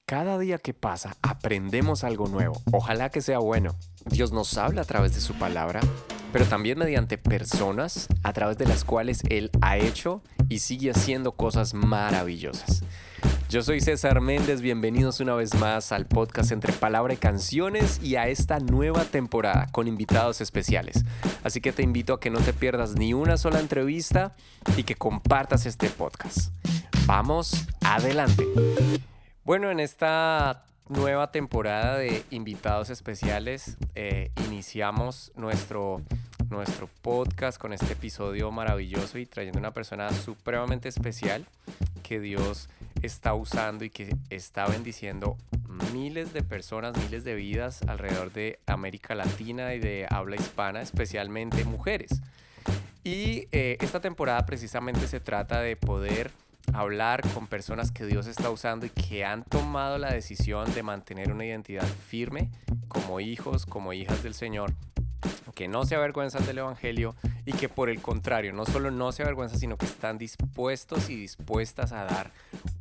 Cada día que pasa aprendemos algo nuevo. Ojalá que sea bueno. Dios nos habla a través de su palabra, pero también mediante personas a través de las cuales Él ha hecho y sigue haciendo cosas maravillosas. Yo soy César Méndez, bienvenidos una vez más al podcast Entre Palabra y Canciones y a esta nueva temporada con invitados especiales. Así que te invito a que no te pierdas ni una sola entrevista y que compartas este podcast. Vamos adelante. Bueno, en esta nueva temporada de invitados especiales iniciamos nuestro podcast con este episodio maravilloso y trayendo una persona supremamente especial que Dios está usando y que está bendiciendo miles de personas, miles de vidas alrededor de América Latina y de habla hispana, especialmente mujeres. Y esta temporada precisamente se trata de poder hablar con personas que Dios está usando y que han tomado la decisión de mantener una identidad firme como hijos, como hijas del Señor, que no se avergüenzan del Evangelio y que por el contrario, no solo no se avergüenzan, sino que están dispuestos y dispuestas a dar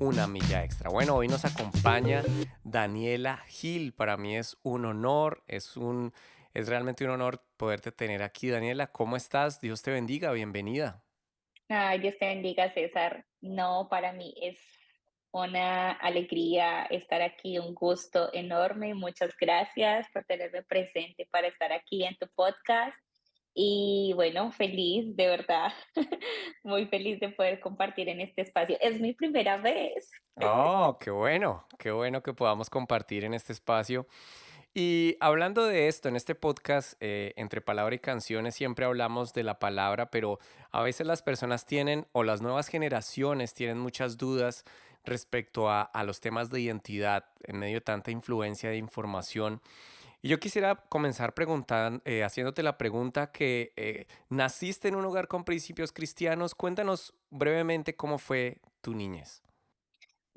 una milla extra. Bueno, hoy nos acompaña Daniela Gil. Para mí es un honor, es realmente un honor poderte tener aquí. Daniela, ¿cómo estás? Dios te bendiga, bienvenida. Ay, Dios te bendiga, César. No, para mí es una alegría estar aquí, un gusto enorme. Muchas gracias por tenerme presente para estar aquí en tu podcast. Y bueno, feliz, de verdad, muy feliz de poder compartir en este espacio. Es mi primera vez. Oh, qué bueno que podamos compartir en este espacio. Y hablando de esto, en este podcast, entre palabra y canciones, siempre hablamos de la palabra, pero a veces las personas tienen, o las nuevas generaciones tienen muchas dudas respecto a los temas de identidad en medio de tanta influencia de información. Y yo quisiera comenzar preguntando, haciéndote la pregunta que naciste en un hogar con principios cristianos. Cuéntanos brevemente cómo fue tu niñez.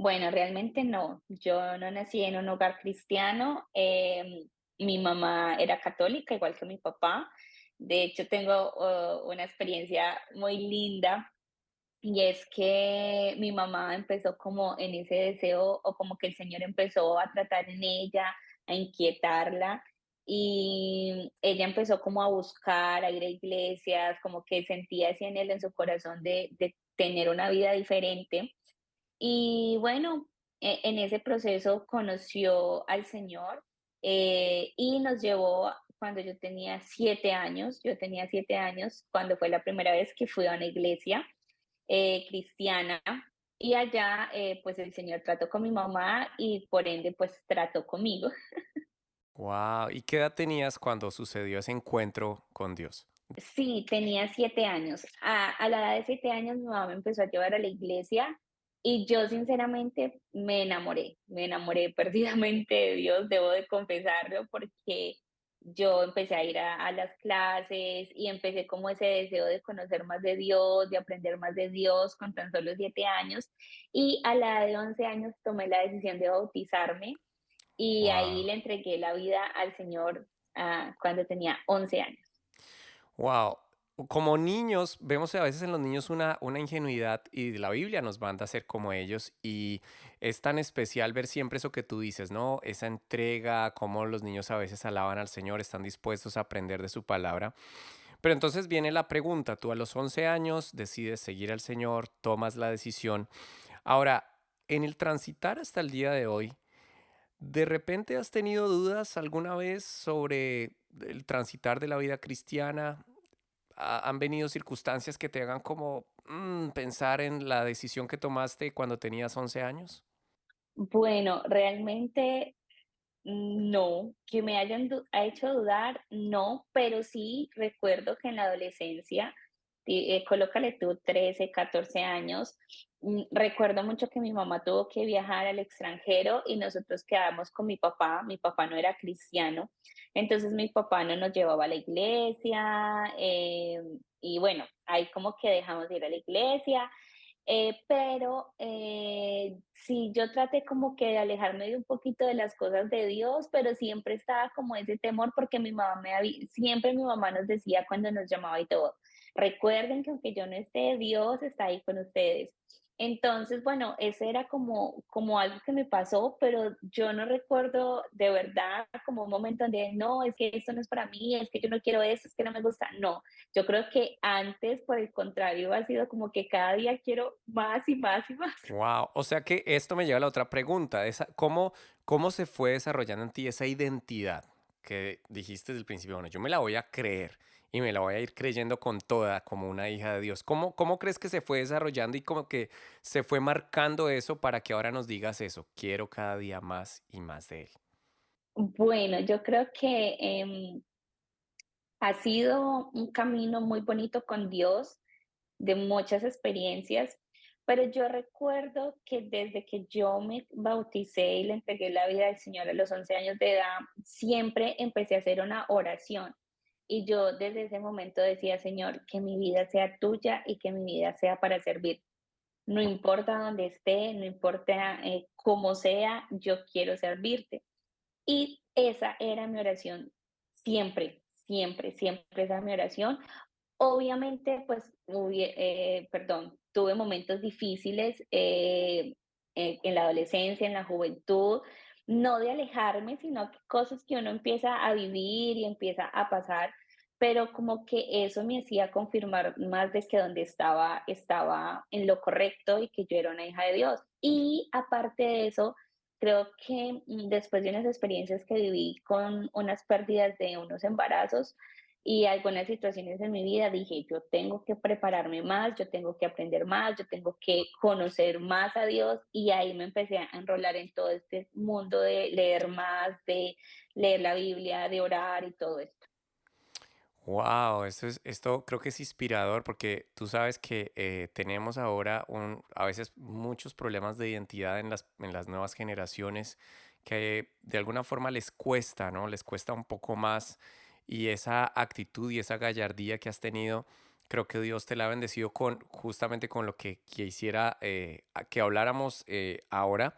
Bueno, realmente no. Yo no nací en un hogar cristiano. Mi mamá era católica, igual que mi papá. De hecho, tengo una experiencia muy linda y es que mi mamá empezó como en ese deseo o como que el Señor empezó a tratar en ella, a inquietarla y ella empezó como a buscar, a ir a iglesias, como que sentía ese anhelo en su corazón de tener una vida diferente. Y bueno, en ese proceso conoció al Señor y nos llevó cuando yo tenía 7 años, cuando fue la primera vez que fui a una iglesia cristiana y allá pues el Señor trató con mi mamá y por ende pues trató conmigo. Wow. ¿Y qué edad tenías cuando sucedió ese encuentro con Dios? Sí, tenía 7 años. A la edad de 7 años mi mamá me empezó a llevar a la iglesia y yo sinceramente me enamoré perdidamente de Dios, debo de confesarlo, porque yo empecé a ir a las clases y empecé como ese deseo de conocer más de Dios, de aprender más de Dios con tan solo 7 años. Y a la edad de 11 años tomé la decisión de bautizarme y ahí Wow. le entregué la vida al Señor cuando tenía 11 años. Wow. Como niños, vemos a veces en los niños una ingenuidad y la Biblia nos manda a ser como ellos y es tan especial ver siempre eso que tú dices, ¿no? Esa entrega, cómo los niños a veces alaban al Señor, están dispuestos a aprender de su palabra. Pero entonces viene la pregunta, tú a los 11 años decides seguir al Señor, tomas la decisión. Ahora, en el transitar hasta el día de hoy, ¿de repente has tenido dudas alguna vez sobre el transitar de la vida cristiana? ¿Han venido circunstancias que te hagan como pensar en la decisión que tomaste cuando tenías 11 años? Bueno, realmente no, que me ha hecho dudar, no, pero sí recuerdo que en la adolescencia, colócale tú 13, 14 años, recuerdo mucho que mi mamá tuvo que viajar al extranjero y nosotros quedamos con mi papá no era cristiano, entonces mi papá no nos llevaba a la iglesia, y bueno, ahí como que dejamos de ir a la iglesia, pero sí, yo traté como que de alejarme de un poquito de las cosas de Dios, pero siempre estaba como ese temor porque siempre mi mamá nos decía cuando nos llamaba y todo, recuerden que aunque yo no esté, Dios está ahí con ustedes. Entonces, bueno, ese era como algo que me pasó, pero yo no recuerdo de verdad como un momento donde no, es que esto no es para mí, es que yo no quiero eso, es que no me gusta. No, yo creo que antes, por el contrario, ha sido como que cada día quiero más y más y más. Wow, o sea que esto me lleva a la otra pregunta, ¿cómo se fue desarrollando en ti esa identidad que dijiste desde el principio? Bueno, yo me la voy a creer y me la voy a ir creyendo con toda como una hija de Dios. ¿Cómo crees que se fue desarrollando y como que se fue marcando eso para que ahora nos digas eso? Quiero cada día más y más de él. Bueno, yo creo que ha sido un camino muy bonito con Dios, de muchas experiencias, pero yo recuerdo que desde que yo me bauticé y le entregué la vida al Señor a los 11 años de edad, siempre empecé a hacer una oración. Y yo desde ese momento decía, Señor, que mi vida sea tuya y que mi vida sea para servir. No importa dónde esté, no importa cómo sea, yo quiero servirte. Y esa era mi oración siempre, siempre, siempre esa era mi oración. Obviamente, pues, perdón, tuve momentos difíciles, en la adolescencia, en la juventud, no de alejarme, sino que cosas que uno empieza a vivir y empieza a pasar, pero como que eso me hacía confirmar más de que donde estaba en lo correcto y que yo era una hija de Dios. Y aparte de eso, creo que, después de unas experiencias que viví con unas pérdidas de unos embarazos, y algunas situaciones en mi vida dije, yo tengo que prepararme más, yo tengo que aprender más, yo tengo que conocer más a Dios y ahí me empecé a enrolar en todo este mundo de leer más, de leer la Biblia, de orar y todo esto. Wow, esto creo que es inspirador porque tú sabes que tenemos ahora a veces muchos problemas de identidad en las nuevas generaciones que de alguna forma les cuesta, ¿no? Les cuesta un poco más y esa actitud y esa gallardía que has tenido, creo que Dios te la ha bendecido con justamente con lo que quisiera que habláramos ahora.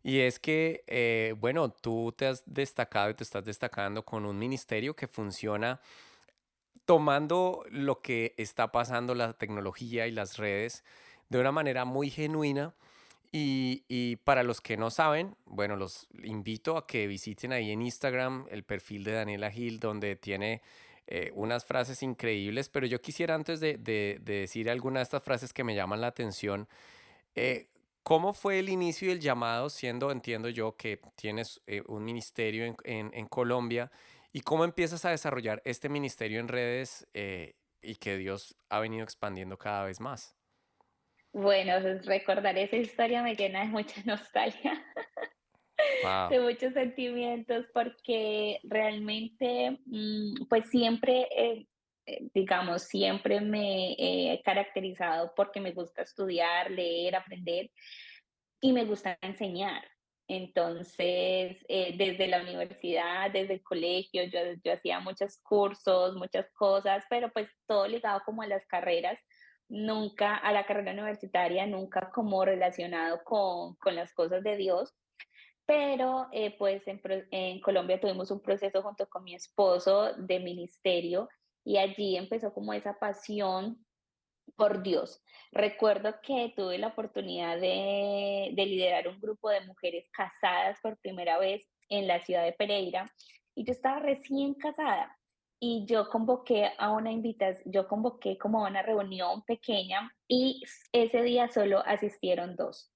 Y es que, bueno, tú te has destacado y te estás destacando con un ministerio que funciona tomando lo que está pasando, la tecnología y las redes, de una manera muy genuina. Y para los que no saben, bueno, los invito a que visiten ahí en Instagram el perfil de Daniela Gil, donde tiene unas frases increíbles, pero yo quisiera antes de decir alguna de estas frases que me llaman la atención, ¿cómo fue el inicio y el llamado, siendo, entiendo yo, que tienes un ministerio en Colombia, y cómo empiezas a desarrollar este ministerio en redes y que Dios ha venido expandiendo cada vez más? Bueno, pues recordar esa historia me llena de mucha nostalgia, Wow. de muchos sentimientos, porque realmente, pues siempre, digamos, siempre me he caracterizado porque me gusta estudiar, leer, aprender y me gusta enseñar. Entonces, desde la universidad, desde el colegio, yo hacía muchos cursos, muchas cosas, pero pues todo ligado como a las carreras, nunca a la carrera universitaria, nunca como relacionado con las cosas de Dios. Pero pues en Colombia tuvimos un proceso junto con mi esposo de ministerio y allí empezó como esa pasión por Dios. Recuerdo que tuve la oportunidad de liderar un grupo de mujeres casadas por primera vez en la ciudad de Pereira y yo estaba recién casada y yo convoqué como a una reunión pequeña y ese día solo asistieron dos.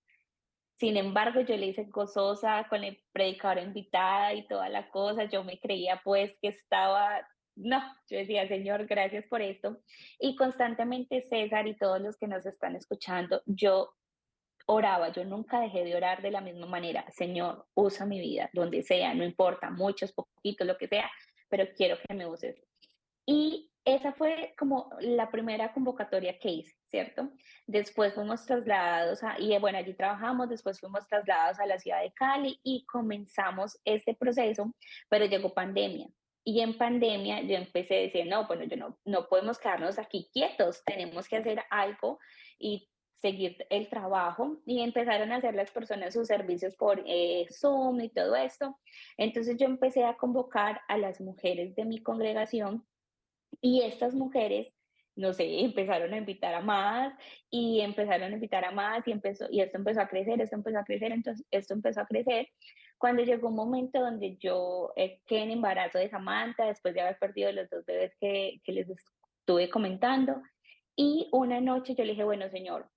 Sin embargo, yo le hice gozosa con el predicador invitada y toda la cosa. Yo me creía pues que estaba, no, yo decía, Señor, gracias por esto. Y constantemente César y todos los que nos están escuchando, yo oraba, yo nunca dejé de orar de la misma manera. Señor, usa mi vida, donde sea, no importa, muchos, poquitos, lo que sea, pero quiero que me uses. Y esa fue como la primera convocatoria que hice, ¿cierto? Después fuimos trasladados bueno, allí trabajamos, después fuimos trasladados a la ciudad de Cali y comenzamos este proceso, pero llegó pandemia. Y en pandemia yo empecé a decir, no, bueno, no podemos quedarnos aquí quietos, tenemos que hacer algo y seguir el trabajo. Y empezaron a hacer las personas sus servicios por Zoom y todo esto. Entonces yo empecé a convocar a las mujeres de mi congregación y estas mujeres no sé, empezaron a invitar a más y empezaron a invitar a más y esto empezó a crecer, esto empezó a crecer, entonces esto empezó a crecer. Cuando llegó un momento donde yo quedé en embarazo de Samantha, después de haber perdido los dos bebés que les estuve comentando, y una noche yo le dije, bueno, señor,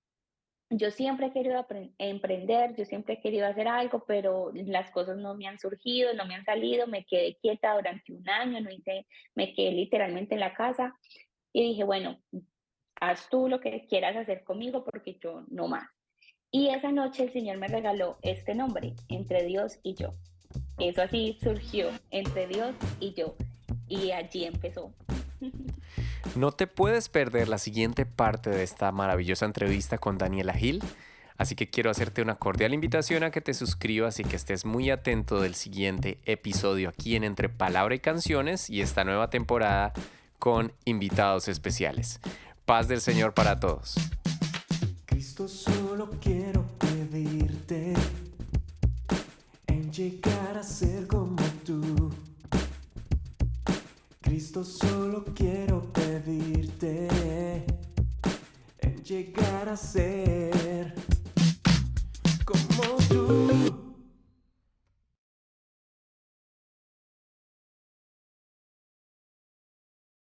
yo siempre he querido emprender, yo siempre he querido hacer algo, pero las cosas no me han surgido, no me han salido, me quedé quieta durante un año, no hice, me quedé literalmente en la casa y dije, bueno, haz tú lo que quieras hacer conmigo porque yo no más. Y esa noche el Señor me regaló este nombre, Entre Dios y yo. Eso así surgió, Entre Dios y yo. Y allí empezó. No te puedes perder la siguiente parte de esta maravillosa entrevista con Daniela Gil, así que quiero hacerte una cordial invitación a que te suscribas y que estés muy atento del siguiente episodio aquí en Entre Palabra y Canciones y esta nueva temporada con invitados especiales. Paz del Señor para todos. Cristo, solo quiero pedirte en llegar a ser como tú. Cristo, solo quiero pedirte en llegar a ser como tú.